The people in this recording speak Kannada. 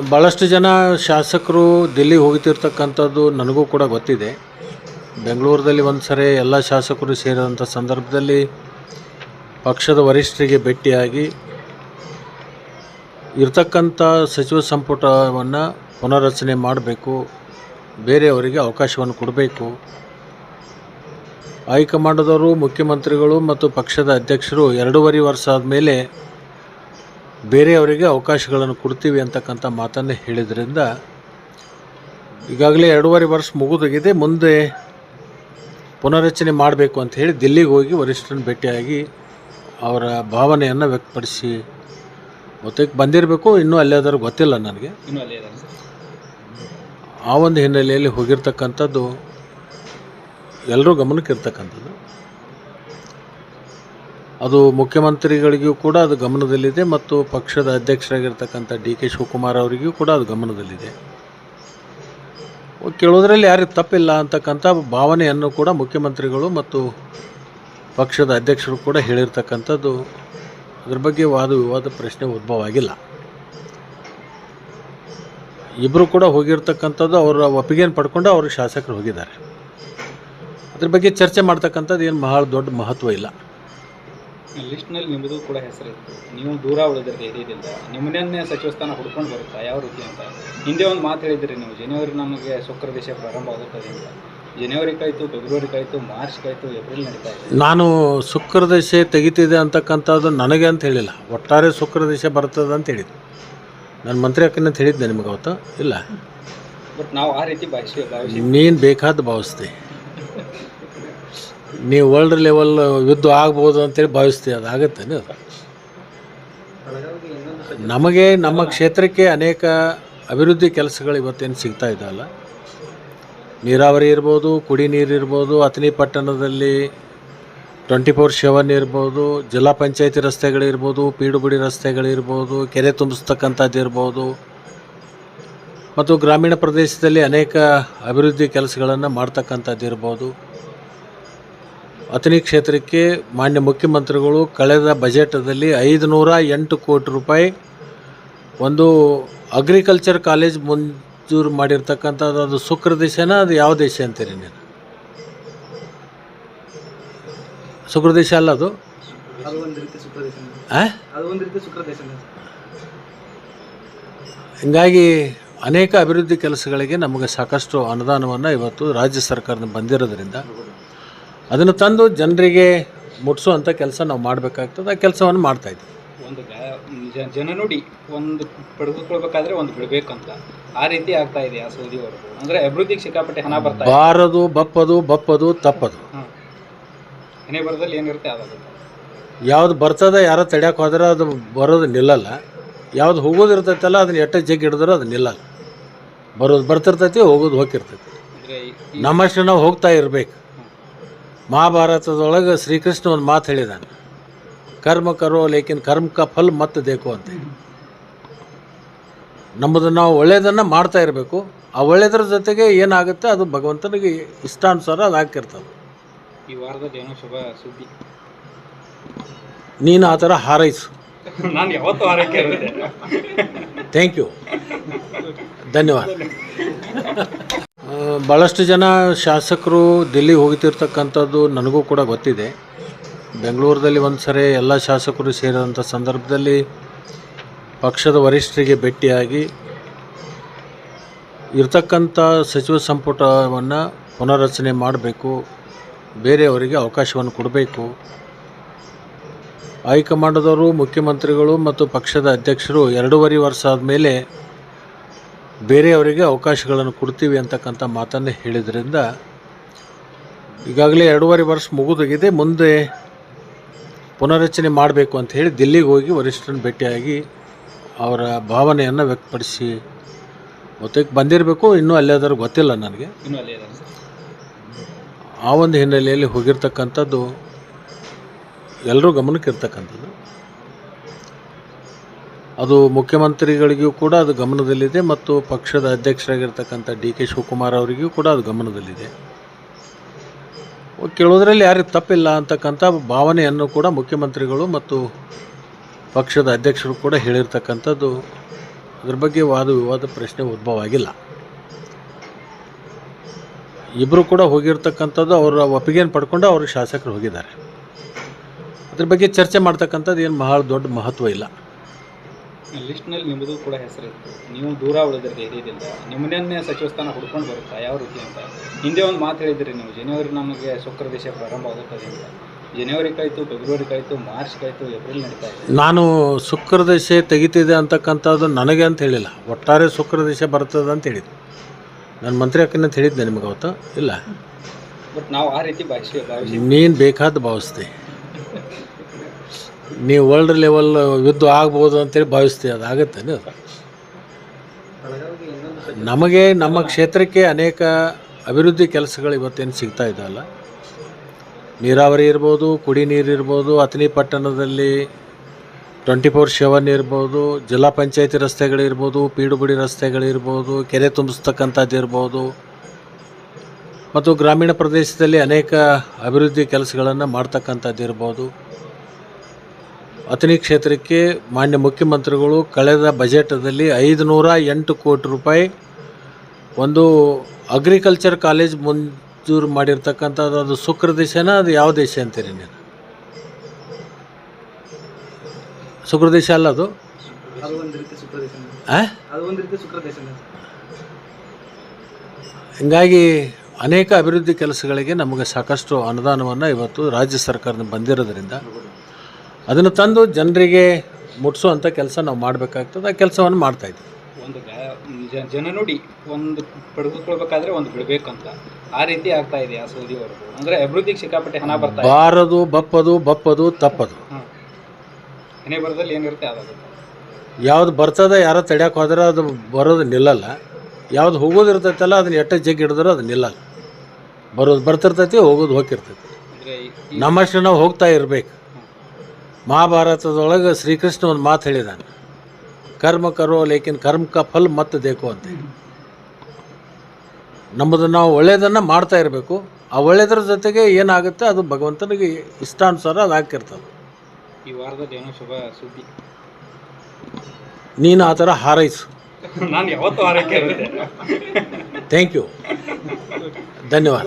ಭಾಳಷ್ಟು ಜನ ಶಾಸಕರು ದಿಲ್ಲಿಗೆ ಹೋಗ್ತಿರ್ತಕ್ಕಂಥದ್ದು ನನಗೂ ಕೂಡ ಗೊತ್ತಿದೆ. ಬೆಂಗಳೂರಲ್ಲಿ ಒಂದು ಸರಿ ಎಲ್ಲ ಶಾಸಕರು ಸೇರಿದಂಥ ಸಂದರ್ಭದಲ್ಲಿ ಪಕ್ಷದ ವರಿಷ್ಠರಿಗೆ ಭೇಟಿಯಾಗಿ ಇರ್ತಕ್ಕಂಥ ಸಚಿವ ಸಂಪುಟವನ್ನು ಪುನರ್ರಚನೆ ಮಾಡಬೇಕು, ಬೇರೆಯವರಿಗೆ ಅವಕಾಶವನ್ನು ಕೊಡಬೇಕು. ಹೈಕಮಾಂಡದವರು, ಮುಖ್ಯಮಂತ್ರಿಗಳು ಮತ್ತು ಪಕ್ಷದ ಅಧ್ಯಕ್ಷರು 2.5 ವರ್ಷ ಆದಮೇಲೆ ಬೇರೆಯವರಿಗೆ ಅವಕಾಶಗಳನ್ನು ಕೊಡ್ತೀವಿ ಅಂತಕ್ಕಂಥ ಮಾತನ್ನು ಹೇಳಿದ್ರಿಂದ ಈಗಾಗಲೇ 2.5 ವರ್ಷ ಮುಗಿದೋಗಿದೆ. ಮುಂದೆ ಪುನರ್ರಚನೆ ಮಾಡಬೇಕು ಅಂತ ಹೇಳಿ ದಿಲ್ಲಿಗೆ ಹೋಗಿ ವರಿಷ್ಠರನ್ನು ಭೇಟಿಯಾಗಿ ಅವರ ಭಾವನೆಯನ್ನು ವ್ಯಕ್ತಪಡಿಸಿ ಮೊತ್ತಕ್ಕೆ ಬಂದಿರಬೇಕು. ಇನ್ನೂ ಅಲ್ಲೇದಾರು ಗೊತ್ತಿಲ್ಲ ನನಗೆ. ಆ ಒಂದು ಹಿನ್ನೆಲೆಯಲ್ಲಿ ಹೋಗಿರ್ತಕ್ಕಂಥದ್ದು ಎಲ್ಲರೂ ಗಮನಕ್ಕೆ ಇರ್ತಕ್ಕಂಥದ್ದು. ಅದು ಮುಖ್ಯಮಂತ್ರಿಗಳಿಗೂ ಕೂಡ ಅದು ಗಮನದಲ್ಲಿದೆ ಮತ್ತು ಪಕ್ಷದ ಅಧ್ಯಕ್ಷರಾಗಿರ್ತಕ್ಕಂಥ ಡಿ.ಕೆ. ಶಿವಕುಮಾರ್ ಅವರಿಗೂ ಕೂಡ ಅದು ಗಮನದಲ್ಲಿದೆ. ಕೇಳೋದ್ರಲ್ಲಿ ಯಾರಿಗೆ ತಪ್ಪಿಲ್ಲ ಅಂತಕ್ಕಂಥ ಭಾವನೆಯನ್ನು ಕೂಡ ಮುಖ್ಯಮಂತ್ರಿಗಳು ಮತ್ತು ಪಕ್ಷದ ಅಧ್ಯಕ್ಷರು ಕೂಡ ಹೇಳಿರ್ತಕ್ಕಂಥದ್ದು. ಅದ್ರ ಬಗ್ಗೆ ವಾದ ವಿವಾದ ಪ್ರಶ್ನೆ ಉದ್ಭವ ಆಗಿಲ್ಲ. ಇಬ್ಬರು ಕೂಡ ಹೋಗಿರ್ತಕ್ಕಂಥದ್ದು ಅವರ ಒಪ್ಪಿಗೆಯನ್ನು ಪಡ್ಕೊಂಡು ಅವರು ಶಾಸಕರು ಹೋಗಿದ್ದಾರೆ. ಅದ್ರ ಬಗ್ಗೆ ಚರ್ಚೆ ಮಾಡ್ತಕ್ಕಂಥದ್ದು ಏನು ಬಹಳ ದೊಡ್ಡ ಮಹತ್ವ ಇಲ್ಲ. ಲಿಸ್ಟ್ನಲ್ಲಿ ನಿಮ್ಮದು ಕೂಡ ಹೆಸರಿತ್ತು, ನೀವು ದೂರ ಉಳಿದಿರಿ ಇದರಿಂದ, ನಿಮ್ಮನ್ನೇ ಸಚಿವ ಸ್ಥಾನ ಹುಡ್ಕೊಂಡು ಬರುತ್ತಾ ಯಾವ ರೀತಿ ಅಂತ ಹಿಂದೆ ಒಂದು ಮಾತು ಹೇಳಿದ್ರಿ ನೀವು, ಜನವರಿ ನಮಗೆ ಶುಕ್ರ ದೇಶ ಪ್ರಾರಂಭ ಆಗುತ್ತದೆ ಅಂತ. ಜನವರಿ ಕಾಯ್ತು, ಫೆಬ್ರವರಿ ಕಾಯ್ತು, ಮಾರ್ಚ್ ಕಾಯ್ತು, ಏಪ್ರಿಲ್ ನಡೀತಾ ಇದೆ. ನಾನು ಶುಕ್ರ ದೇಶ ತೆಗಿತಿದೆ ಅಂತಕ್ಕಂಥದ್ದು ನನಗೆ ಅಂತ ಹೇಳಿಲ್ಲ, ಒಟ್ಟಾರೆ ಶುಕ್ರ ದೇಶ ಬರ್ತದೆ ಅಂತ ಹೇಳಿದ್ದು. ನಾನು ಮಂತ್ರಿ ಅಕ್ಕನಂತ ಹೇಳಿದ್ದೆ ನಿಮಗೆ ಅವತ್ತು ಇಲ್ಲ. ಬಟ್ ನಾವು ಆ ರೀತಿ ಭಾವಿಸಿ ನೀನು ಬೇಕಾದ ಭಾವಿಸ್ತೆ, ನೀವು ವರ್ಲ್ಡ್ ಲೆವೆಲ್ ಯುದ್ಧ ಆಗ್ಬೋದು ಅಂತೇಳಿ ಭಾವಿಸ್ತೀವಿ. ಅದು ಆಗುತ್ತೇನೆ? ಅದು ನಮಗೆ ನಮ್ಮ ಕ್ಷೇತ್ರಕ್ಕೆ ಅನೇಕ ಅಭಿವೃದ್ಧಿ ಕೆಲಸಗಳು ಇವತ್ತೇನು ಸಿಗ್ತಾ ಇದ್ದಾವಲ್ಲ, ನೀರಾವರಿ ಇರ್ಬೋದು, ಕುಡಿ ನೀರು ಇರ್ಬೋದು, ಅಥಣಿ ಪಟ್ಟಣದಲ್ಲಿ 24/7 ಇರ್ಬೋದು, ಜಿಲ್ಲಾ ಪಂಚಾಯತಿ ರಸ್ತೆಗಳಿರ್ಬೋದು, ಪೀಡುಬುಡಿ ರಸ್ತೆಗಳಿರ್ಬೋದು, ಕೆರೆ ತುಂಬಿಸ್ತಕ್ಕಂಥದ್ದು ಇರ್ಬೋದು, ಮತ್ತು ಗ್ರಾಮೀಣ ಪ್ರದೇಶದಲ್ಲಿ ಅನೇಕ ಅಭಿವೃದ್ಧಿ ಕೆಲಸಗಳನ್ನು ಮಾಡ್ತಕ್ಕಂಥದ್ದು ಇರ್ಬೋದು. ಅಥಣಿ ಕ್ಷೇತ್ರಕ್ಕೆ ಮಾನ್ಯ ಮುಖ್ಯಮಂತ್ರಿಗಳು ಕಳೆದ ಬಜೆಟದಲ್ಲಿ 508 ಕೋಟಿ ರೂಪಾಯಿ ಒಂದು ಅಗ್ರಿಕಲ್ಚರ್ ಕಾಲೇಜ್ ಮಂಜೂರು ಮಾಡಿರ್ತಕ್ಕಂಥದ್ದು. ಅದು ಶುಕ್ರ ದೇಶನ ಅದು ಯಾವ ದೇಶ ಅಂತೀರಿ ನೀನು? ಶುಕ್ರ ದೇಶ ಅಲ್ಲ ಅದು. ಹೀಗಾಗಿ ಅನೇಕ ಅಭಿವೃದ್ಧಿ ಕೆಲಸಗಳಿಗೆ ನಮಗೆ ಸಾಕಷ್ಟು ಅನುದಾನವನ್ನು ಇವತ್ತು ರಾಜ್ಯ ಸರ್ಕಾರದಿಂದ ಬಂದಿರೋದ್ರಿಂದ ಅದನ್ನು ತಂದು ಜನರಿಗೆ ಮುಟ್ಟಿಸುವಂಥ ಕೆಲಸ ನಾವು ಮಾಡಬೇಕಾಗ್ತದೆ. ಆ ಕೆಲಸವನ್ನು ಮಾಡ್ತಾಯಿದ್ದೀವಿ. ಒಂದು ಜನ ನೋಡಿ ಒಂದು ಪಡೆದುಕೊಳ್ಬೇಕಾದ್ರೆ ಒಂದು ಬಿಡಬೇಕಂತ ಆ ರೀತಿ ಆಗ್ತಾ ಇದೆ. ಆ ಸೌದಿಯವರು ಅಂದರೆ ಅಭಿವೃದ್ಧಿಗೆ ಸಿಕ್ಕಾಪಟ್ಟೆ ಹಣ ಬರ್ತಾ ಇದೆ. ಬಾರದು ಬಪ್ಪದು ತಪ್ಪದು. ಹಣೆ ಬರದಲ್ಲಿ ಏನಿರುತ್ತೆ ಆಗೋದು. ಯಾವ್ದು ಬರ್ತದೆ ಯಾರೋ ತಡ್ಯಾಕೆ ಹೋದ್ರೆ ಅದು ಬರೋದು ನಿಲ್ಲಲ್ಲ. ಯಾವ್ದು ಹೋಗೋದಿರ್ತೈತಲ್ಲ ಅದನ್ನ ಎಟ್ಟ ಜಗ್ಗಿ ಹಿಡಿದ್ರೆ ಅದು ನಿಲ್ಲಲ್ಲ. ಬರೋದು ಬರ್ತಿರ್ತೈತಿ, ಹೋಗೋದು ಹೋಗಿರ್ತೈತಿ. ನಮ್ಮಷ್ಟು ನಾವು ಹೋಗ್ತಾ ಇರಬೇಕು. ಮಹಾಭಾರತದೊಳಗೆ ಶ್ರೀಕೃಷ್ಣ ಒಂದು ಮಾತು ಹೇಳಿದಾನೆ, ಕರ್ಮ ಕರೋ ಲೇಕಿನ್ ಕರ್ಮ ಕ ಫಲ್ ಮತ್ತೆ ದೇಕು ಅಂತ. ನಮ್ಮದು ನಾವು ಒಳ್ಳೆಯದನ್ನು ಮಾಡ್ತಾ ಇರಬೇಕು. ಆ ಒಳ್ಳೆಯದ್ರ ಜೊತೆಗೆ ಏನಾಗುತ್ತೆ ಅದು ಭಗವಂತನಿಗೆ ಇಷ್ಟಾನುಸಾರ ಅದು ಹಾಕಿರ್ತದೆ. ಈ ವಾರದಲ್ಲಿ ಏನೋ ಶುಭ ಸುದ್ದಿ, ನೀನು ಆ ಥರ ಹಾರೈಸು. ನಾನು ಯಾವತ್ತೂ ಹಾರೈಕೆ ಇರುತ್ತೆ. ಥ್ಯಾಂಕ್ ಯು, ಧನ್ಯವಾದ. ಭಾಳಷ್ಟು ಜನ ಶಾಸಕರು ದಿಲ್ಲಿಗೆ ಹೋಗ್ತಿರ್ತಕ್ಕಂಥದ್ದು ನನಗೂ ಕೂಡ ಗೊತ್ತಿದೆ. ಬೆಂಗಳೂರಲ್ಲಿ ಒಂದು ಸರಿ ಎಲ್ಲ ಶಾಸಕರು ಸೇರಿದಂಥ ಸಂದರ್ಭದಲ್ಲಿ ಪಕ್ಷದ ವರಿಷ್ಠರಿಗೆ ಭೇಟಿಯಾಗಿ ಇರ್ತಕ್ಕಂಥ ಸಚಿವ ಸಂಪುಟವನ್ನು ಪುನರ್ರಚನೆ ಮಾಡಬೇಕು, ಬೇರೆಯವರಿಗೆ ಅವಕಾಶವನ್ನು ಕೊಡಬೇಕು. ಹೈಕಮಾಂಡದವರು, ಮುಖ್ಯಮಂತ್ರಿಗಳು ಮತ್ತು ಪಕ್ಷದ ಅಧ್ಯಕ್ಷರು 2.5 ವರ್ಷ ಆದಮೇಲೆ ಬೇರೆಯವರಿಗೆ ಅವಕಾಶಗಳನ್ನು ಕೊಡ್ತೀವಿ ಅಂತಕ್ಕಂಥ ಮಾತನ್ನು ಹೇಳಿದ್ರಿಂದ ಈಗಾಗಲೇ 2.5 ವರ್ಷ ಮುಗಿದೋಗಿದೆ. ಮುಂದೆ ಪುನರ್ರಚನೆ ಮಾಡಬೇಕು ಅಂತ ಹೇಳಿ ದಿಲ್ಲಿಗೆ ಹೋಗಿ ವರಿಷ್ಠರನ್ನು ಭೇಟಿಯಾಗಿ ಅವರ ಭಾವನೆಯನ್ನು ವ್ಯಕ್ತಪಡಿಸಿ ಮೊತ್ತಕ್ಕೆ ಬಂದಿರಬೇಕು. ಇನ್ನೂ ಅಲ್ಲೇದಾರು ಗೊತ್ತಿಲ್ಲ ನನಗೆ. ಆ ಒಂದು ಹಿನ್ನೆಲೆಯಲ್ಲಿ ಹೋಗಿರ್ತಕ್ಕಂಥದ್ದು ಎಲ್ಲರೂ ಗಮನಕ್ಕೆ ಇರ್ತಕ್ಕಂಥದ್ದು. ಅದು ಮುಖ್ಯಮಂತ್ರಿಗಳಿಗೂ ಕೂಡ ಅದು ಗಮನದಲ್ಲಿದೆ ಮತ್ತು ಪಕ್ಷದ ಅಧ್ಯಕ್ಷರಾಗಿರ್ತಕ್ಕಂಥ ಡಿ.ಕೆ. ಶಿವಕುಮಾರ್ ಅವರಿಗೂ ಕೂಡ ಅದು ಗಮನದಲ್ಲಿದೆ. ಕೇಳೋದ್ರಲ್ಲಿ ಯಾರಿಗೆ ತಪ್ಪಿಲ್ಲ ಅಂತಕ್ಕಂಥ ಭಾವನೆಯನ್ನು ಕೂಡ ಮುಖ್ಯಮಂತ್ರಿಗಳು ಮತ್ತು ಪಕ್ಷದ ಅಧ್ಯಕ್ಷರು ಕೂಡ ಹೇಳಿರ್ತಕ್ಕಂಥದ್ದು. ಅದ್ರ ಬಗ್ಗೆ ವಾದ ವಿವಾದ ಪ್ರಶ್ನೆ ಉದ್ಭವ ಆಗಿಲ್ಲ. ಇಬ್ಬರು ಕೂಡ ಹೋಗಿರ್ತಕ್ಕಂಥದ್ದು ಅವರ ಒಪ್ಪಿಗೆಯನ್ನು ಪಡ್ಕೊಂಡು ಅವರು ಶಾಸಕರು ಹೋಗಿದ್ದಾರೆ. ಅದ್ರ ಬಗ್ಗೆ ಚರ್ಚೆ ಮಾಡ್ತಕ್ಕಂಥದ್ದು ಏನು ಬಹಳ ದೊಡ್ಡ ಮಹತ್ವ ಇಲ್ಲ. ಲಿಸ್ಟ್ನಲ್ಲಿ ನಿಮ್ಮದು ಕೂಡ ಹೆಸರಿತ್ತು, ನೀವು ದೂರ ಉಳಿದ್ರಿ ಹಿರಿಯದಿಂದ, ನಿಮ್ಮನ್ನೇ ಸಚಿವ ಸ್ಥಾನ ಹುಡ್ಕೊಂಡು ಬರುತ್ತಾ ಯಾವ ರೀತಿ ಅಂತ ಹಿಂದೆ ಒಂದು ಮಾತು ಹೇಳಿದ್ರಿ ನೀವು, ಜನವರಿ ನಮಗೆ ಶುಕ್ರ ದೇಶ ಪ್ರಾರಂಭ ಆಗುತ್ತದೆ ಅಂತ. ಜನವರಿ ಕಳಿತು, ಫೆಬ್ರವರಿ ಕಳಿತು, ಮಾರ್ಚ್ ಕಳಿತು, ಏಪ್ರಿಲ್ ನಡೀತಾ ಇದೆ. ನಾನು ಶುಕ್ರ ದಶೆ ತೆಗಿತಿದೆ ಅಂತಕ್ಕಂಥದ್ದು ನನಗೆ ಅಂತ ಹೇಳಿಲ್ಲ, ಒಟ್ಟಾರೆ ಶುಕ್ರ ದಶೆ ಬರ್ತದೆ ಅಂತ ಹೇಳಿದ್ದು. ನಾನು ಮಂತ್ರಿ ಅಕ್ಕನಂತ ಹೇಳಿದ್ದೆ ನಿಮಗೆ ಅವತ್ತು ಇಲ್ಲ. ಬಟ್ ನಾವು ಆ ರೀತಿ ಭಾವಿಸಿ ನೀನು ಬೇಕಾದ ಭಾವಿಸ್ತೆ, ನೀವು ವರ್ಲ್ಡ್ ಲೆವೆಲ್ ಯುದ್ಧ ಆಗ್ಬೋದು ಅಂತೇಳಿ ಭಾವಿಸ್ತೀವಿ. ಅದು ಆಗುತ್ತೇನೆ? ನಮಗೆ ನಮ್ಮ ಕ್ಷೇತ್ರಕ್ಕೆ ಅನೇಕ ಅಭಿವೃದ್ಧಿ ಕೆಲಸಗಳು ಇವತ್ತೇನು ಸಿಗ್ತಾ ಇದ್ದಾವಲ್ಲ, ನೀರಾವರಿ ಇರ್ಬೋದು, ಕುಡಿ ನೀರು ಇರ್ಬೋದು, ಅಥಣಿ ಪಟ್ಟಣದಲ್ಲಿ 24/7 ಇರ್ಬೋದು, ಜಿಲ್ಲಾ ಪಂಚಾಯತಿ ರಸ್ತೆಗಳಿರ್ಬೋದು, ಪೀಡುಬುಡಿ ರಸ್ತೆಗಳಿರ್ಬೋದು, ಕೆರೆ ತುಂಬಿಸ್ತಕ್ಕಂಥದ್ದು ಇರ್ಬೋದು, ಮತ್ತು ಗ್ರಾಮೀಣ ಪ್ರದೇಶದಲ್ಲಿ ಅನೇಕ ಅಭಿವೃದ್ಧಿ ಕೆಲಸಗಳನ್ನು ಮಾಡ್ತಕ್ಕಂಥದ್ದು ಇರ್ಬೋದು. ಅಥಣಿ ಕ್ಷೇತ್ರಕ್ಕೆ ಮಾನ್ಯ ಮುಖ್ಯಮಂತ್ರಿಗಳು ಕಳೆದ ಬಜೆಟದಲ್ಲಿ 508 ಕೋಟಿ ರೂಪಾಯಿ ಒಂದು ಅಗ್ರಿಕಲ್ಚರ್ ಕಾಲೇಜ್ ಮಂಜೂರು ಮಾಡಿರ್ತಕ್ಕಂಥದ್ದು. ಅದು ಶುಕ್ರ ದೇಶನ ಅದು ಯಾವ ದೇಶ ಅಂತೀರಿ ನೀನು? ಶುಕ್ರ ದೇಶ ಅಲ್ಲ ಅದು. ಹೀಗಾಗಿ ಅನೇಕ ಅಭಿವೃದ್ಧಿ ಕೆಲಸಗಳಿಗೆ ನಮಗೆ ಸಾಕಷ್ಟು ಅನುದಾನವನ್ನು ಇವತ್ತು ರಾಜ್ಯ ಸರ್ಕಾರದಿಂದ ಬಂದಿರೋದ್ರಿಂದ ಅದನ್ನು ತಂದು ಜನರಿಗೆ ಮುಟ್ಟಿಸುವಂಥ ಕೆಲಸ ನಾವು ಮಾಡಬೇಕಾಗ್ತದೆ. ಆ ಕೆಲಸವನ್ನು ಮಾಡ್ತಾಯಿದ್ದೀವಿ. ಒಂದು ಜನ ನೋಡಿ ಒಂದು ಪಡೆದುಕೊಳ್ಬೇಕಾದ್ರೆ ಒಂದು ಬಿಡಬೇಕಂತ ಆ ರೀತಿ ಆಗ್ತಾ ಇದೆ ಆ ಸೌದಿಯವರು. ಅಂದರೆ ಅಭಿವೃದ್ಧಿಗೆ ಸಿಕ್ಕಾಪಟ್ಟೆ ಹಣ ಬರ್ತಾ ಇದೆ. ಬಾರದು ಬಪ್ಪದು ತಪ್ಪದು. ಹಣೆ ಬರದಲ್ಲಿ ಏನಿರುತ್ತೆ ಅದಾಗುತ್ತೆ. ಯಾವ್ದು ಬರ್ತದೆ ಯಾರೋ ತಡ್ಯಾಕೆ ಹೋದ್ರೆ ಅದು ಬರೋದು ನಿಲ್ಲಲ್ಲ. ಯಾವ್ದು ಹೋಗೋದಿರ್ತೈತಲ್ಲ ಅದನ್ನ ಎಟ್ಟ ಜಗ್ಗಿ ಹಿಡಿದ್ರೆ ಅದು ನಿಲ್ಲಲ್ಲ. ಬರೋದು ಬರ್ತಿರ್ತೈತಿ, ಹೋಗೋದು ಹೋಗಿರ್ತೈತಿ. ನಮ್ಮಷ್ಟು ನಾವು ಹೋಗ್ತಾ ಇರಬೇಕು. ಮಹಾಭಾರತದೊಳಗೆ ಶ್ರೀಕೃಷ್ಣ ಒಂದು ಮಾತು ಹೇಳಿದಾನೆ, ಕರ್ಮ ಕರೋ ಲೇಕಿನ್ ಕರ್ಮ ಕಾ ಫಲ್ ಮತ್ತೆ ದೇಕು ಅಂತ. ನಮ್ಮದು ನಾವು ಒಳ್ಳೆಯದನ್ನು ಮಾಡ್ತಾ ಇರಬೇಕು. ಆ ಒಳ್ಳೆಯದ್ರ ಜೊತೆಗೆ ಏನಾಗುತ್ತೆ ಅದು ಭಗವಂತನಿಗೆ ಇಷ್ಟಾನುಸಾರ ಅದು ಆಗ್ತಿರ್ತದೆ. ಈ ವಾರದಲ್ಲಿ ಏನೋ ಶುಭ ಸುದ್ದಿ ನೀನು ಆ ಥರ ಹಾರೈಸು. ನಾನು ಯಾವತ್ತೂ ಹಾರೈಕೆ ಥ್ಯಾಂಕ್ ಯು, ಧನ್ಯವಾದ.